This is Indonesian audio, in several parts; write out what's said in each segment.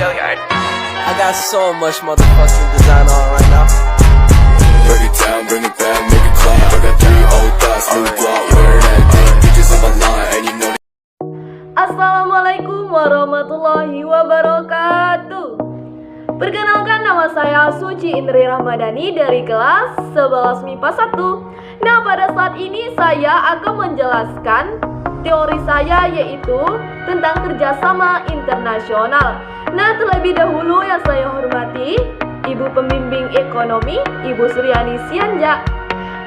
I got so much motherfucking design on right now. Break it down, bring it back, make it clap. I got 3 old thoughts, new block, wear that thing. Bitches on my line, and you know. Assalamualaikum warahmatullahi wabarakatuh. Perkenalkan, nama saya Suci Indri Rahmadani dari kelas 11 MIPA 1. Nah, pada saat ini saya akan menjelaskan teori saya, yaitu tentang kerjasama internasional. Nah, terlebih dahulu yang saya hormati Ibu Pembimbing Ekonomi, Ibu Suryani Sianja.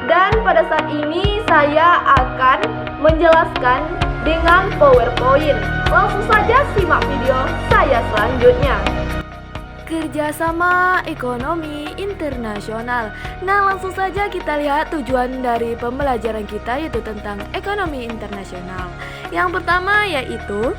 Dan pada saat ini saya akan menjelaskan dengan PowerPoint. Langsung saja simak video saya selanjutnya. Kerjasama ekonomi internasional. Nah, langsung saja kita lihat tujuan dari pembelajaran kita, yaitu tentang ekonomi internasional. Yang pertama yaitu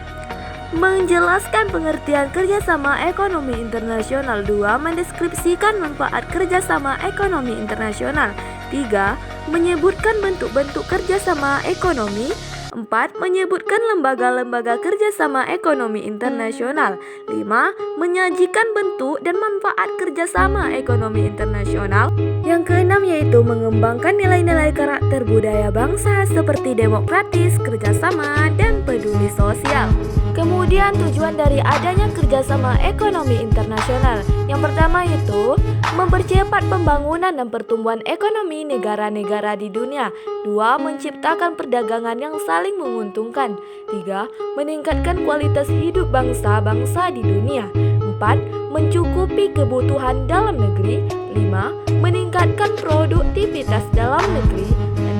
menjelaskan pengertian kerjasama ekonomi internasional. 2. Mendeskripsikan manfaat kerjasama ekonomi internasional. 3. Menyebutkan bentuk-bentuk kerjasama ekonomi. 4. Menyebutkan lembaga-lembaga kerjasama ekonomi internasional. 5. Menyajikan bentuk dan manfaat kerjasama ekonomi internasional. Yang keenam yaitu mengembangkan nilai-nilai karakter budaya bangsa seperti demokratis, kerjasama, dan peduli sosial. Kemudian tujuan dari adanya kerjasama ekonomi internasional. Yang pertama yaitu mempercepat pembangunan dan pertumbuhan ekonomi negara-negara di dunia. 2. Menciptakan perdagangan yang saling menguntungkan. 3. Meningkatkan kualitas hidup bangsa-bangsa di dunia. 4. Mencukupi kebutuhan dalam negeri. 5. Meningkatkan produktivitas dalam negeri.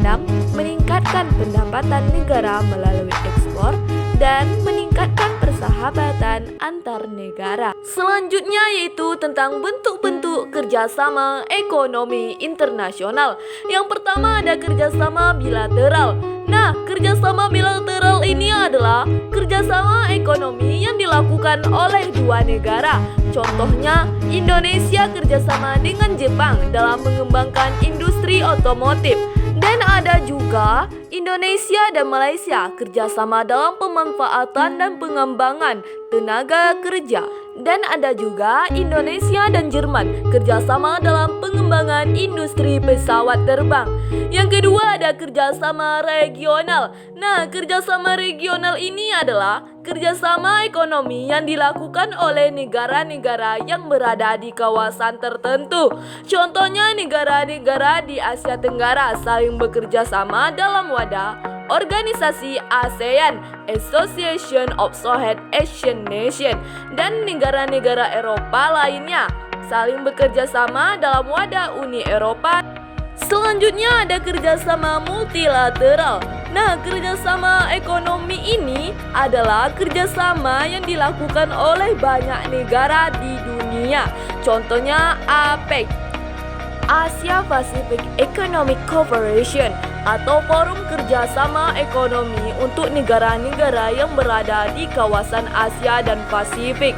6. Meningkatkan pendapatan negara melalui ekspor. Dan meningkatkan persahabatan antar negara. Selanjutnya yaitu tentang bentuk-bentuk kerjasama ekonomi internasional. Yang pertama ada kerjasama bilateral. Nah, kerjasama bilateral ini adalah kerjasama ekonomi yang dilakukan oleh dua negara. Contohnya, Indonesia kerjasama dengan Jepang dalam mengembangkan industri otomotif. Dan ada juga Indonesia dan Malaysia kerjasama dalam pemanfaatan dan pengembangan tenaga kerja. Dan ada juga Indonesia dan Jerman kerjasama dalam pengembangan industri pesawat terbang. Yang kedua ada kerjasama regional. Nah, kerjasama regional ini adalah kerjasama ekonomi yang dilakukan oleh negara-negara yang berada di kawasan tertentu. Contohnya negara-negara di Asia Tenggara saling bekerja sama dalam wadah organisasi ASEAN, Association of South Asian Nations, dan negara-negara Eropa lainnya saling bekerja sama dalam wadah Uni Eropa. Selanjutnya ada kerjasama multilateral. Nah, kerjasama ekonomi ini adalah kerjasama yang dilakukan oleh banyak negara di dunia. Contohnya APEC, Asia Pacific Economic Cooperation, atau Forum Kerjasama Ekonomi untuk negara-negara yang berada di kawasan Asia dan Pasifik.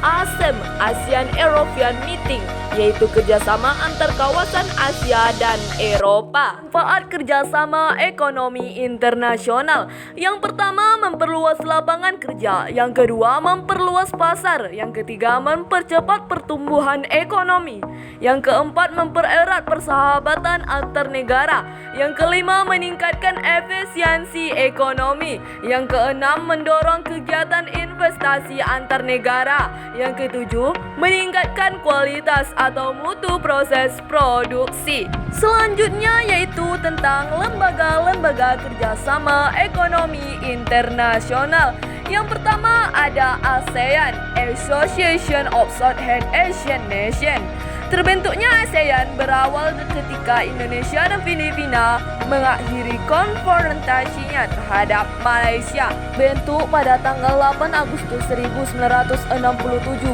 ASEM, ASEAN European Meeting, yaitu kerjasama antar kawasan Asia dan Eropa. Manfaat kerjasama ekonomi internasional. Yang pertama, memperluas lapangan kerja. Yang kedua, memperluas pasar. Yang ketiga, mempercepat pertumbuhan ekonomi. Yang keempat, mempererat persahabatan antar negara. Yang kelima, meningkatkan efisiensi ekonomi. Yang keenam, mendorong kegiatan investasi antar negara. Yang ketujuh, meningkatkan kualitas atau mutu proses produksi. Selanjutnya yaitu tentang lembaga-lembaga kerjasama ekonomi internasional. Yang pertama ada ASEAN, Association of South Asian Nations. Terbentuknya ASEAN berawal ketika Indonesia dan Filipina mengakhiri konfrontasinya terhadap Malaysia. Bentuk pada tanggal 8 Agustus 1967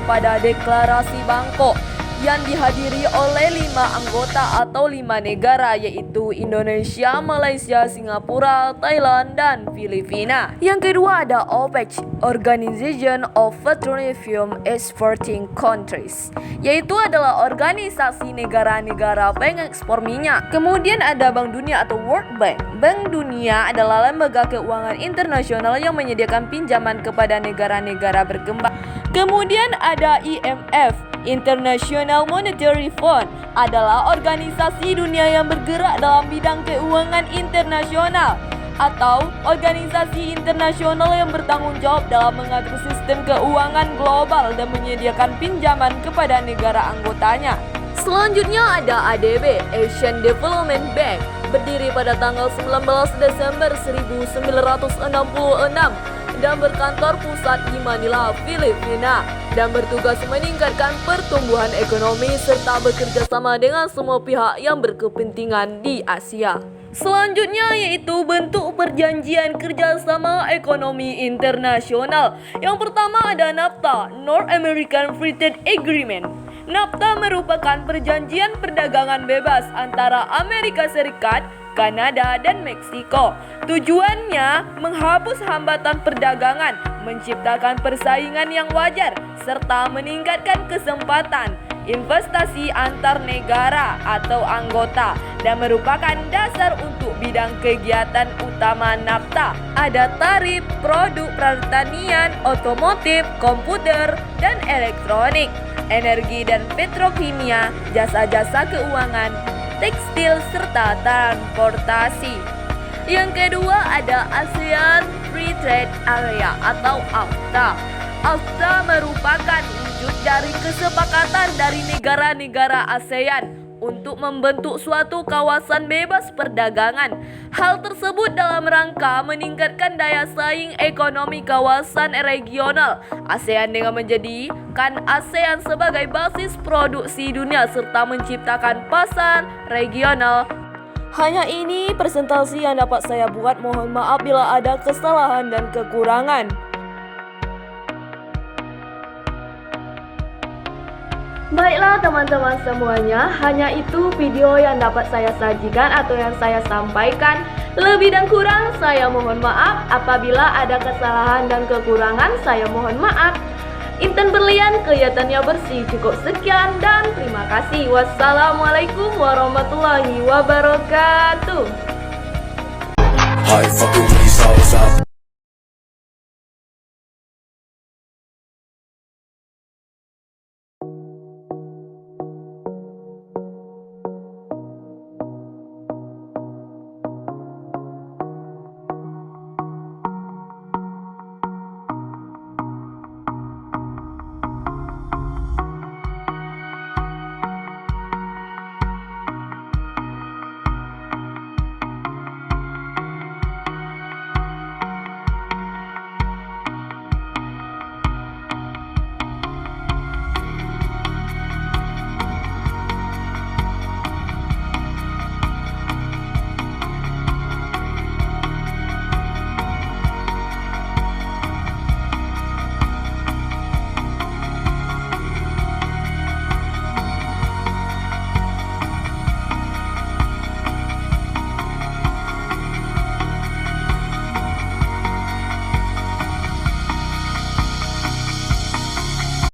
pada Deklarasi Bangkok. yang dihadiri oleh 5 anggota atau 5 negara, yaitu Indonesia, Malaysia, Singapura, Thailand, dan Filipina. Yang kedua ada OPEC, Organization of Petroleum Exporting Countries, yaitu adalah organisasi negara-negara pengekspor minyak. Kemudian ada Bank Dunia atau World Bank. Bank Dunia adalah lembaga keuangan internasional yang menyediakan pinjaman kepada negara-negara berkembang. Kemudian ada IMF, International Monetary Fund, adalah organisasi dunia yang bergerak dalam bidang keuangan internasional atau organisasi internasional yang bertanggung jawab dalam mengatur sistem keuangan global dan menyediakan pinjaman kepada negara anggotanya. Selanjutnya ada ADB, Asian Development Bank, berdiri pada tanggal 19 Desember 1966 dan berkantor pusat di Manila, Filipina, dan bertugas meningkatkan pertumbuhan ekonomi serta bekerja sama dengan semua pihak yang berkepentingan di Asia. Selanjutnya yaitu bentuk perjanjian kerjasama ekonomi internasional. Yang pertama ada NAFTA, North American Free Trade Agreement. NAFTA merupakan perjanjian perdagangan bebas antara Amerika Serikat, Kanada, dan Meksiko. Tujuannya menghapus hambatan perdagangan, menciptakan persaingan yang wajar, serta meningkatkan kesempatan investasi antar negara atau anggota, dan merupakan dasar untuk bidang kegiatan utama NAFTA. Ada tarif produk pertanian, otomotif, komputer, dan elektronik, energi dan petrokimia, jasa-jasa keuangan, tekstil, serta transportasi. Yang kedua ada ASEAN Free Trade Area atau AFTA. AFTA merupakan wujud dari kesepakatan dari negara-negara ASEAN untuk membentuk suatu kawasan bebas perdagangan. Hal tersebut dalam rangka meningkatkan daya saing ekonomi kawasan regional ASEAN dengan menjadikan ASEAN sebagai basis produksi dunia serta menciptakan pasar regional. Hanya ini presentasi yang dapat saya buat. Mohon maaf bila ada kesalahan dan kekurangan. Baiklah teman-teman semuanya, hanya itu video yang dapat saya sajikan atau yang saya sampaikan. Lebih dan kurang saya mohon maaf. Apabila ada kesalahan dan kekurangan, saya mohon maaf. Intan Berlian, kelihatannya bersih. Cukup sekian dan terima kasih. Wassalamualaikum warahmatullahi wabarakatuh. I fucking with these hoes,